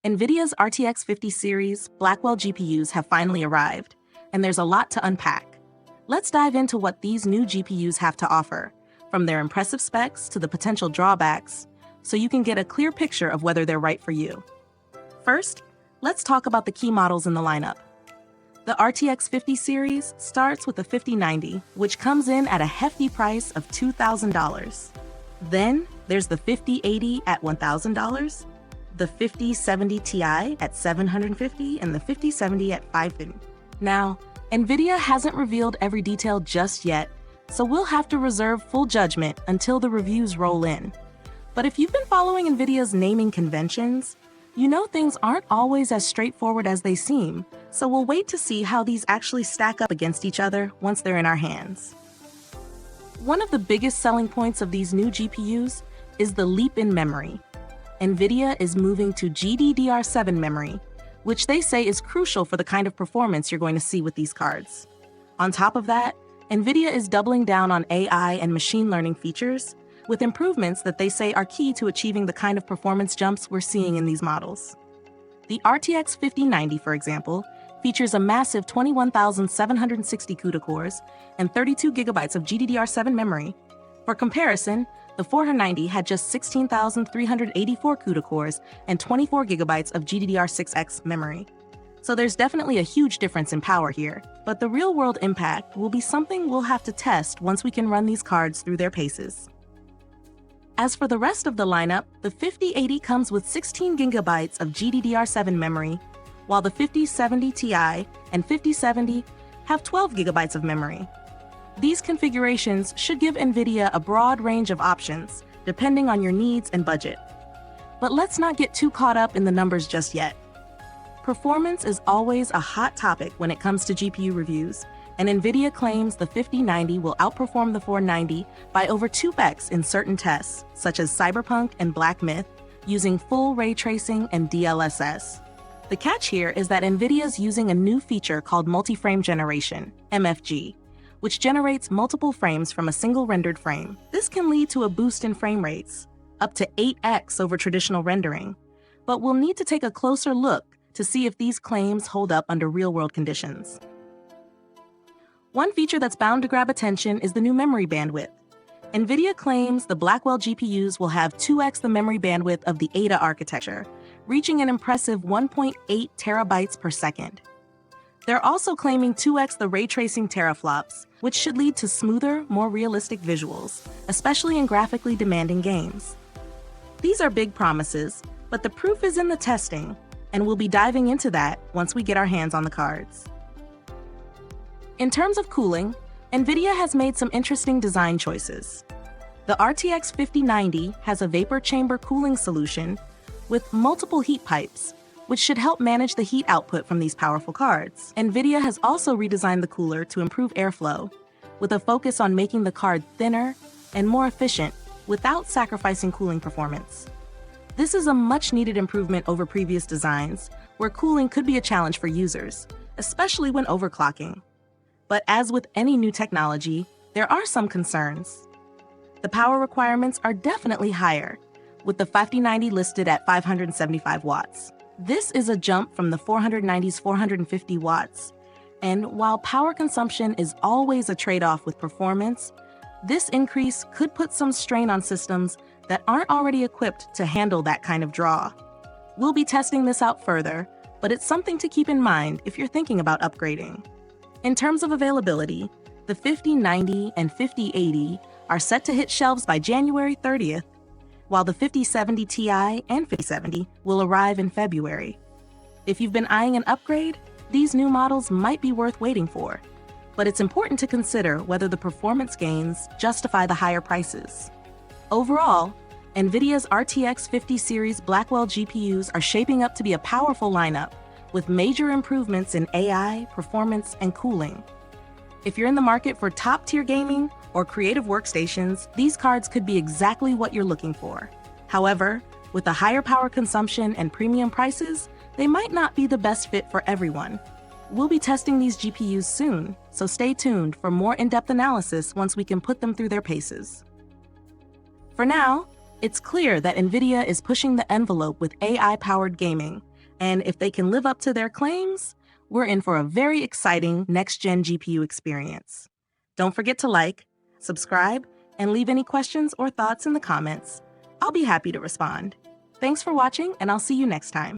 NVIDIA's RTX 50 series Blackwell GPUs have finally arrived, and there's a lot to unpack. Let's dive into what these new GPUs have to offer, from their impressive specs to the potential drawbacks, so you can get a clear picture of whether they're right for you. First, let's talk about the key models in the lineup. The RTX 50 series starts with the 5090, which comes in at a hefty price of $2,000. Then, there's the 5080 at $1,000, the 5070 Ti at $750, and the 5070 at $550. Now, NVIDIA hasn't revealed every detail just yet, so we'll have to reserve full judgment until the reviews roll in. But if you've been following NVIDIA's naming conventions, you know things aren't always as straightforward as they seem, so we'll wait to see how these actually stack up against each other once they're in our hands. One of the biggest selling points of these new GPUs is the leap in memory. NVIDIA is moving to GDDR7 memory, which they say is crucial for the kind of performance you're going to see with these cards. On top of that, NVIDIA is doubling down on AI and machine learning features, with improvements that they say are key to achieving the kind of performance jumps we're seeing in these models. The RTX 5090, for example, features a massive 21,760 CUDA cores and 32 gigabytes of GDDR7 memory. For comparison, the 490 had just 16,384 CUDA cores and 24 gigabytes of GDDR6X memory. So there's definitely a huge difference in power here, but the real-world impact will be something we'll have to test once we can run these cards through their paces. As for the rest of the lineup, the 5080 comes with 16 gigabytes of GDDR7 memory, while the 5070 Ti and 5070 have 12 gigabytes of memory. These configurations should give NVIDIA a broad range of options, depending on your needs and budget. But let's not get too caught up in the numbers just yet. Performance is always a hot topic when it comes to GPU reviews, and NVIDIA claims the 5090 will outperform the 490 by over 2x in certain tests, such as Cyberpunk and Black Myth, using full ray tracing and DLSS. The catch here is that NVIDIA's using a new feature called multi-frame generation, MFG, which generates multiple frames from a single rendered frame. This can lead to a boost in frame rates, up to 8x over traditional rendering, but we'll need to take a closer look to see if these claims hold up under real-world conditions. One feature that's bound to grab attention is the new memory bandwidth. NVIDIA claims the Blackwell GPUs will have 2x the memory bandwidth of the Ada architecture, reaching an impressive 1.8 terabytes per second. They're also claiming 2x the ray tracing teraflops, which should lead to smoother, more realistic visuals, especially in graphically demanding games. These are big promises, but the proof is in the testing, and we'll be diving into that once we get our hands on the cards. In terms of cooling, NVIDIA has made some interesting design choices. The RTX 5090 has a vapor chamber cooling solution with multiple heat pipes, which should help manage the heat output from these powerful cards. NVIDIA has also redesigned the cooler to improve airflow, with a focus on making the card thinner and more efficient without sacrificing cooling performance. This is a much-needed improvement over previous designs, where cooling could be a challenge for users, especially when overclocking. But as with any new technology, there are some concerns. The power requirements are definitely higher, with the 5090 listed at 575 watts. This is a jump from the 490's 450 watts, and while power consumption is always a trade-off with performance, this increase could put some strain on systems that aren't already equipped to handle that kind of draw. We'll be testing this out further, but it's something to keep in mind if you're thinking about upgrading. In terms of availability, the 5090 and 5080 are set to hit shelves by January 30th, while the 5070 Ti and 5070 will arrive in February. If you've been eyeing an upgrade, these new models might be worth waiting for, but it's important to consider whether the performance gains justify the higher prices. Overall, NVIDIA's RTX 50 series Blackwell GPUs are shaping up to be a powerful lineup, with major improvements in AI, performance, and cooling. If you're in the market for top-tier gaming or creative workstations, these cards could be exactly what you're looking for. However, with the higher power consumption and premium prices, they might not be the best fit for everyone. We'll be testing these GPUs soon, so stay tuned for more in-depth analysis once we can put them through their paces. For now, it's clear that NVIDIA is pushing the envelope with AI-powered gaming, And if they can live up to their claims, we're in for a very exciting next-gen GPU experience. Don't forget to like, subscribe, and leave any questions or thoughts in the comments. I'll be happy to respond. Thanks for watching, and I'll see you next time.